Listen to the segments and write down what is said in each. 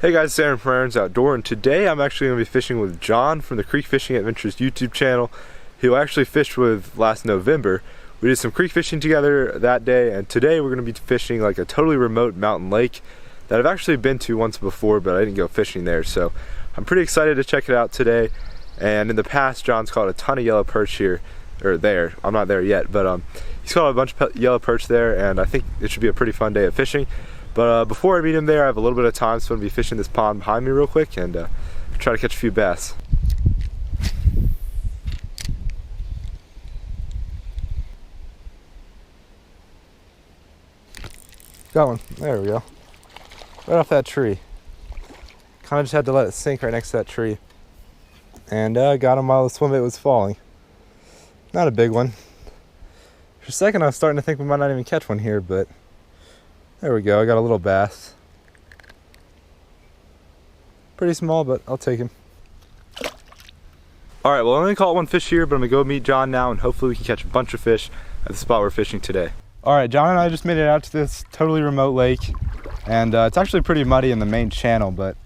Hey guys, it's Aaron from Aaron's Outdoor, and today I'm actually going to be fishing with John from the Creek Fishing Adventures YouTube channel, who I actually fished with last November. We did some creek fishing together that day, and today we're going to be fishing like a totally remote mountain lake that I've actually been to once before, but I didn't go fishing there, so I'm pretty excited to check it out today. And in the past, John's caught a ton of yellow perch here, or there. I'm not there yet, but he's caught a bunch of yellow perch there, and I think it should be a pretty fun day of fishing. But before I meet him there, I have a little bit of time, so I'm going to be fishing this pond behind me real quick and try to catch a few bass. Got one. There we go. Right off that tree. Kind of just had to let it sink right next to that tree. And got him while the swim bait was falling. Not a big one. For a second I was starting to think we might not even catch one here, but there we go. I got a little bass. Pretty small, but I'll take him. Alright, well I only caught one fish here, but I'm going to go meet John now and hopefully we can catch a bunch of fish at the spot we're fishing today. Alright, John and I just made it out to this totally remote lake, and it's actually pretty muddy in the main channel, but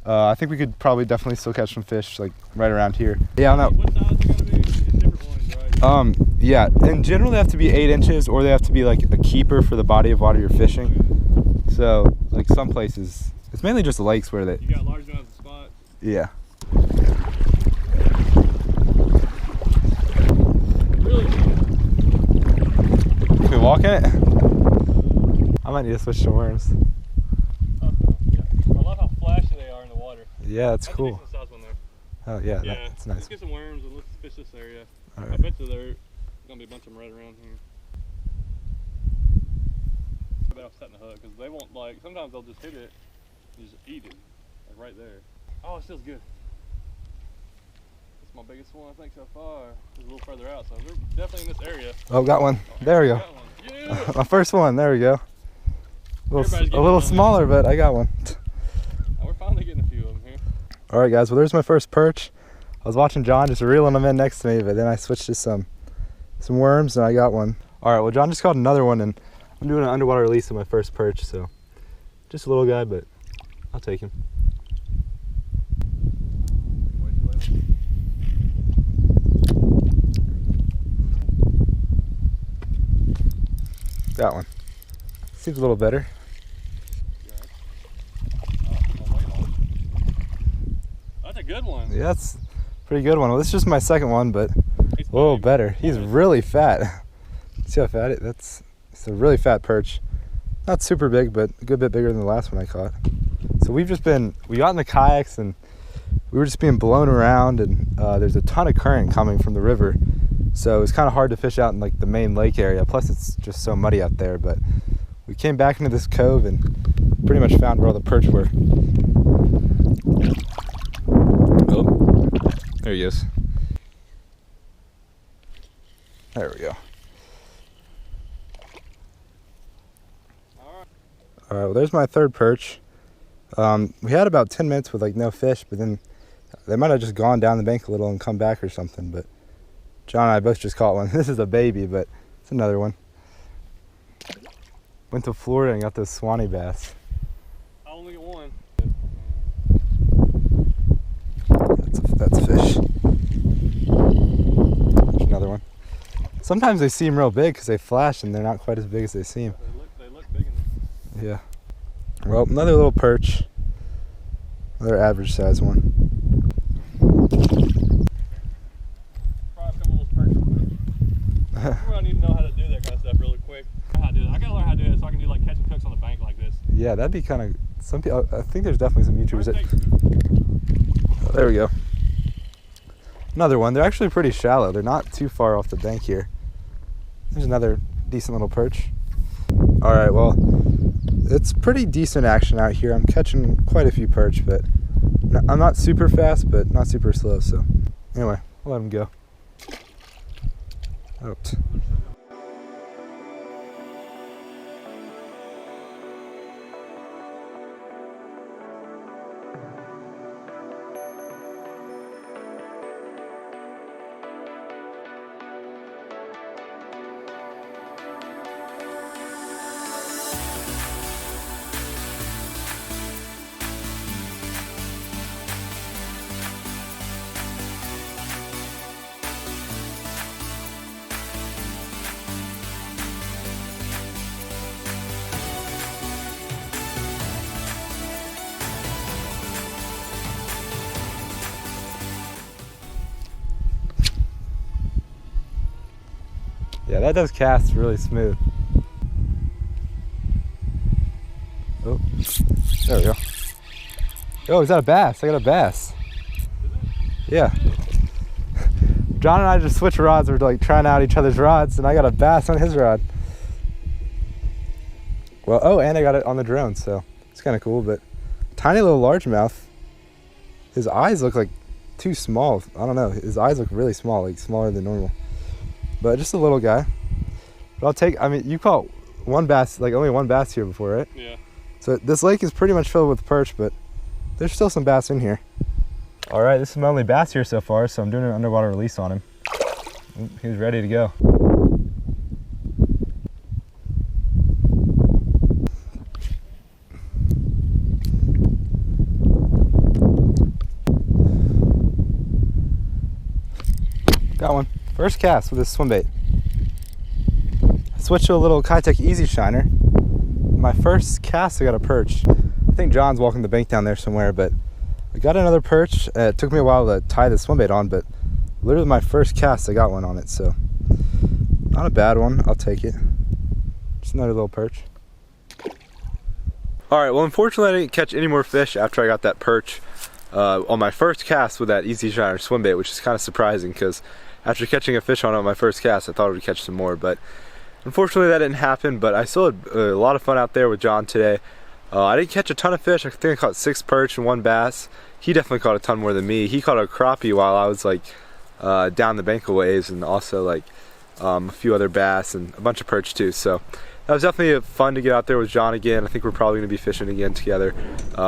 I think we could probably definitely still catch some fish like right around here. Yeah, I don't know. What size are going to be? It's different ones, right? Yeah, and generally they have to be 8 inches or they have to be like a keeper for the body of water you're fishing. So like some places, it's mainly just lakes where they... You got large enough spots? Yeah. Really? Can we walk in it? I might need to switch to worms. Yeah. I love how flashy they are in the water. Yeah, that's cool. A decent size one there. Oh yeah, that's nice. Let's get some worms and let's fish this area. All right. I bet you there's gonna be a bunch of them right around here. I bet I'm setting the hook because they won't, like, sometimes they'll just hit it and just eat it, like right there. Oh, it feels good. That's my biggest one I think so far. It's a little further out, so they're definitely in this area. Oh, got one. There we go. Yeah. My first one. There we go. A little smaller, but I got one. Oh, we're finally getting a few of them here. All right, guys. Well, there's my first perch. I was watching John just reeling them in next to me, but then I switched to some worms and I got one. All right. Well, John just caught another one, and I'm doing an underwater release of my first perch, so just a little guy, but I'll take him. Got one. Seems a little better. That's a good one. Yeah, that's a pretty good one. Well, this is just my second one, but a little better. He's really fat. See how fat it's a really fat perch. Not super big, but a good bit bigger than the last one I caught. So we got in the kayaks and we were just being blown around, and there's a ton of current coming from the river. So it's kind of hard to fish out in like the main lake area. Plus it's just so muddy out there, but we came back into this cove and pretty much found where all the perch were. Oh, there he is. There we go. All right, well there's my third perch. We had about 10 minutes with like no fish, but then they might have just gone down the bank a little and come back or something, but John and I both just caught one. This is a baby, but it's another one. Went to Florida and got those Swanee bass. I only get one. That's a fish. There's another one. Sometimes they seem real big because they flash and they're not quite as big as they seem. They look big enough. Yeah. Well, another little perch. Another average size one. I need to know how to do that kind of stuff really quick. I gotta learn how to do it so I can do like catch and cooks on the bank like this. Yeah, that'd be kind of, some people, I think there's definitely some YouTubers that, there we go. Another one. They're actually pretty shallow. They're not too far off the bank here. There's another decent little perch. All right, well, it's pretty decent action out here. I'm catching quite a few perch, but I'm not super fast, but not super slow. So anyway, I'll let them go. Oops. Yeah, that does cast really smooth. Oh, there we go. Oh, is that a bass? I got a bass. Yeah. John and I just switched rods. We're like trying out each other's rods, and I got a bass on his rod. Well, oh, and I got it on the drone, so it's kind of cool. But tiny little largemouth. His eyes look like too small. I don't know. His eyes look really small, like smaller than normal. But just a little guy. But I'll take. I mean, you caught one bass, like only one bass here before, right? Yeah. So this lake is pretty much filled with perch, but there's still some bass in here. All right, this is my only bass here so far, so I'm doing an underwater release on him. Oop, he was ready to go. Got one. First cast with this swim bait. I switched to a little kayak easy shiner. My first cast, I got a perch. I think John's walking the bank down there somewhere, but I got another perch. It took me a while to tie the swim bait on, but literally my first cast, I got one on it, so not a bad one. I'll take it. Just another little perch. All right, well, unfortunately, I didn't catch any more fish after I got that perch on my first cast with that easy shiner swim bait, which is kind of surprising because after catching a fish on it on my first cast, I thought I would catch some more, but unfortunately that didn't happen. But I still had a lot of fun out there with John today. I didn't catch a ton of fish. I think I caught 6 perch and 1 bass. He definitely caught a ton more than me. He caught a crappie while I was like down the bank a ways, and also like a few other bass and a bunch of perch too. So that was definitely fun to get out there with John again. I think we're probably going to be fishing again together.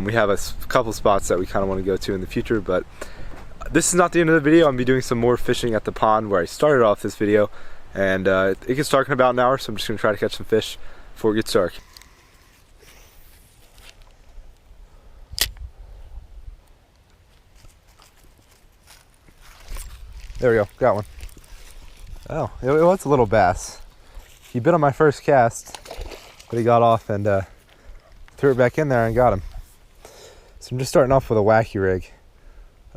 We have a couple spots that we kind of want to go to in the future, but this is not the end of the video. I'm going to be doing some more fishing at the pond where I started off this video, and it gets dark in about an hour, so I'm just going to try to catch some fish before it gets dark. There we go, got one. Oh, it was a little bass. He bit on my first cast, but he got off and threw it back in there and got him. So I'm just starting off with a wacky rig.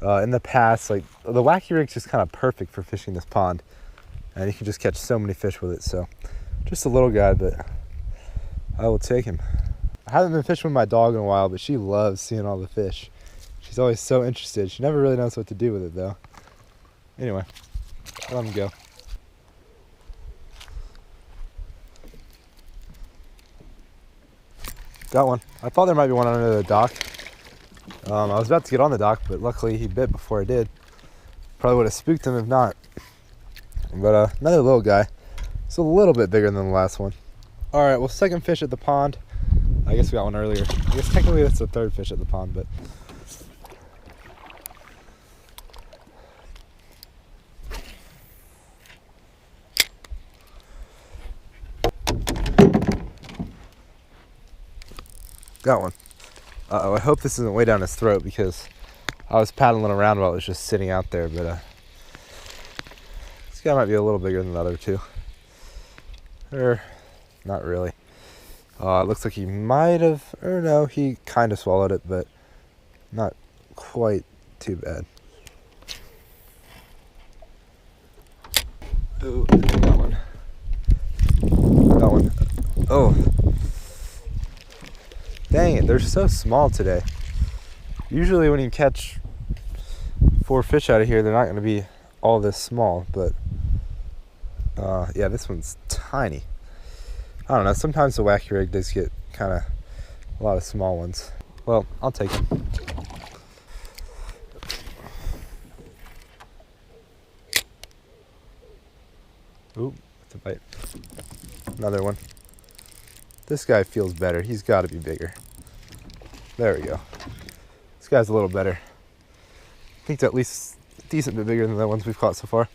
In the past, like the wacky rig's just kind of perfect for fishing this pond, and you can just catch so many fish with it. So just a little guy, but I will take him. I haven't been fishing with my dog in a while, but she loves seeing all the fish. She's always so interested. She never really knows what to do with it though. Anyway, let him go. Got one. I thought there might be one under the dock. I was about to get on the dock, but luckily he bit before I did. Probably would have spooked him if not. But another little guy. It's a little bit bigger than the last one. Alright, well, second fish at the pond. I guess we got one earlier. I guess technically that's the third fish at the pond, but got one. Uh-oh, I hope this isn't way down his throat because I was paddling around while it was just sitting out there, but this guy might be a little bigger than the other two. Or, not really. It looks like he might have, or no, he kind of swallowed it, but not quite too bad. Oh, got one. Got one. Oh. Dang it, they're so small today. Usually when you catch 4 fish out of here, they're not going to be all this small, but yeah, this one's tiny. I don't know, sometimes the wacky rig does get kind of a lot of small ones. Well, I'll take them. Ooh, that's a bite. Another one. This guy feels better. He's got to be bigger. There we go. This guy's a little better. I think it's at least a decent bit bigger than the ones we've caught so far.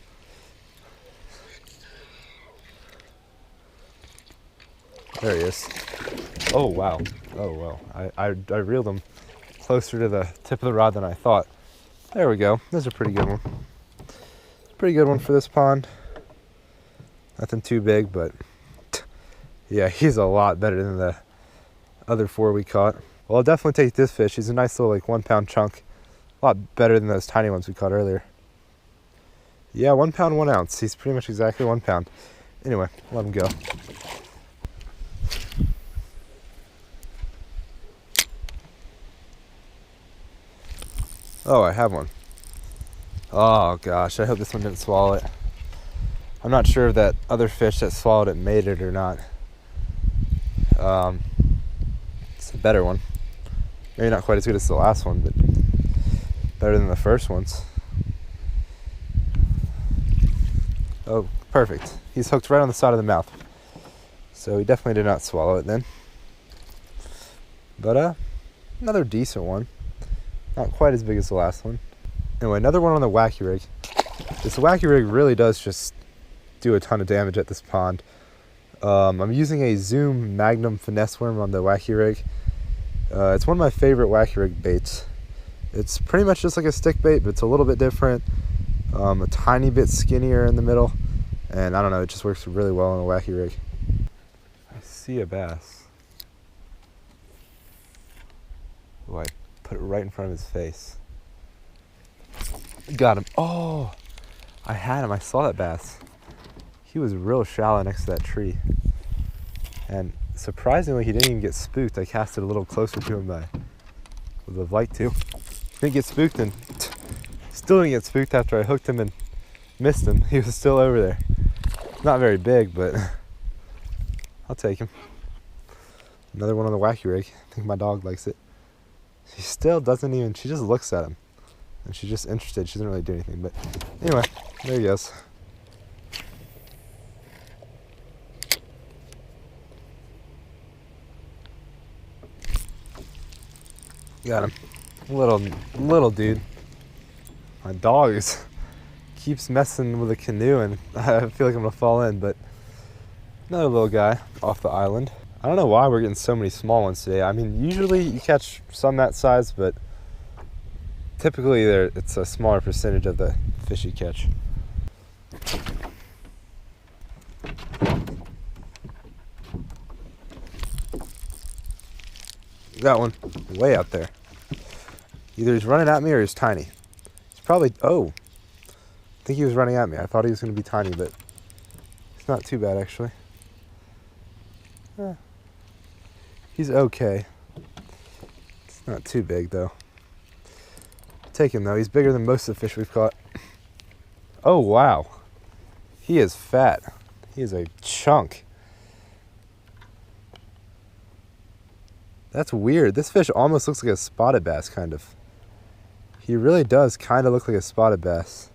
There he is. Oh, wow. Oh, well. I reeled him closer to the tip of the rod than I thought. There we go. This is a pretty good one. Pretty good one for this pond. Nothing too big, but yeah, he's a lot better than the other 4 we caught. Well, I'll definitely take this fish. He's a nice little like 1 pound chunk. A lot better than those tiny ones we caught earlier. Yeah, 1 pound, 1 ounce. He's pretty much exactly 1 pound. Anyway, let him go. Oh, I have one. Oh gosh, I hope this one didn't swallow it. I'm not sure if that other fish that swallowed it made it or not. It's a better one. Maybe not quite as good as the last one, but better than the first ones. Oh, perfect. He's hooked right on the side of the mouth. So he definitely did not swallow it then. But another decent one. Not quite as big as the last one. Anyway, another one on the wacky rig. This wacky rig really does just do a ton of damage at this pond. I'm using a Zoom Magnum finesse worm on the wacky rig. It's one of my favorite wacky rig baits. It's pretty much just like a stick bait, but it's a little bit different. A tiny bit skinnier in the middle. And I don't know, it just works really well on a wacky rig. I see a bass. Oh, I put it right in front of his face. Got him. Oh, I had him. I saw that bass. He was real shallow next to that tree. And surprisingly, he didn't even get spooked. I cast it a little closer to him than I would have liked to. Didn't get spooked, and still didn't get spooked after I hooked him and missed him. He was still over there. Not very big, but I'll take him. Another one on the wacky rig. I think my dog likes it. She still doesn't even, she just looks at him. And she's just interested. She doesn't really do anything. But anyway, there he goes. Got him. Little dude. My dog keeps messing with the canoe, and I feel like I'm gonna fall in, but another little guy off the island. I don't know why we're getting so many small ones today. I mean, usually you catch some that size, but typically it's a smaller percentage of the fish you catch. Got one way out there. Either he's running at me or he's tiny. He's probably, oh, I think he was running at me. I thought he was going to be tiny, but it's not too bad actually. He's okay. It's not too big though. Take him though. He's bigger than most of the fish we've caught. Oh wow. He is fat. He is a chunk. That's weird. This fish almost looks like a spotted bass, kind of. He really does kind of look like a spotted bass.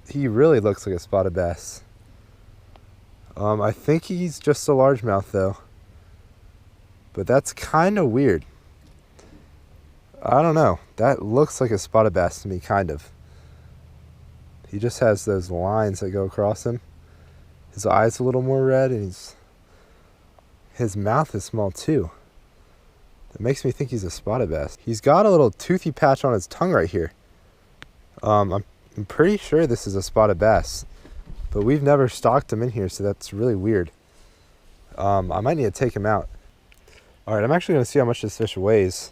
He really looks like a spotted bass. I think he's just a largemouth though. But that's kind of weird. I don't know. That looks like a spotted bass to me, kind of. He just has those lines that go across him. His eye's a little more red, and his mouth is small too. That makes me think he's a spotted bass. He's got a little toothy patch on his tongue right here. I'm pretty sure this is a spotted bass, but we've never stocked him in here, so that's really weird. I might need to take him out. Alright, I'm actually going to see how much this fish weighs,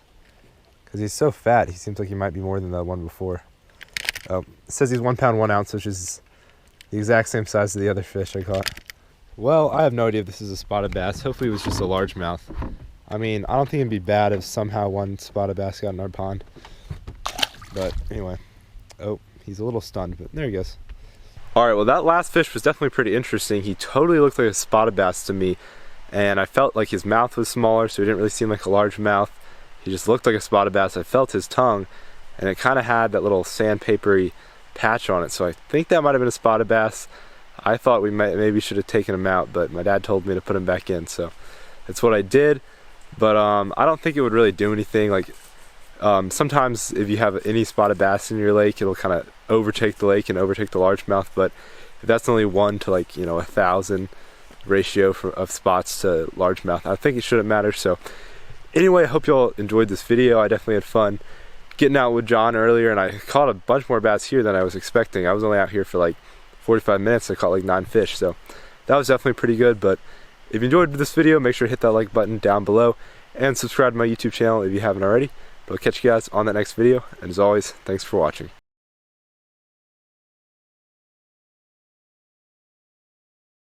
because he's so fat. He seems like he might be more than the one before. Oh, it says he's 1 pound 1 ounce, which is the exact same size as the other fish I caught. Well, I have no idea if this is a spotted bass. Hopefully it was just a largemouth. I mean, I don't think it'd be bad if somehow one spotted bass got in our pond. But anyway. Oh, he's a little stunned, but there he goes. Alright, well that last fish was definitely pretty interesting. He totally looked like a spotted bass to me. And I felt like his mouth was smaller, so he didn't really seem like a largemouth. He just looked like a spotted bass. I felt his tongue, and it kind of had that little sandpapery patch on it. So I think that might have been a spotted bass. I thought we maybe should have taken him out, but my dad told me to put him back in, so that's what I did. But I don't think it would really do anything. Like sometimes if you have any spotted bass in your lake, it'll kind of overtake the lake and overtake the largemouth. But if that's only 1 to 1,000 ratio of spots to largemouth, I think it shouldn't matter. So anyway, I hope you all enjoyed this video. I definitely had fun getting out with John earlier, and I caught a bunch more bass here than I was expecting. I was only out here for like 45 minutes. I caught like 9 fish, so that was definitely pretty good. But if you enjoyed this video, make sure to hit that like button down below and subscribe to my YouTube channel if you haven't already. But I'll catch you guys on that next video, and as always, thanks for watching.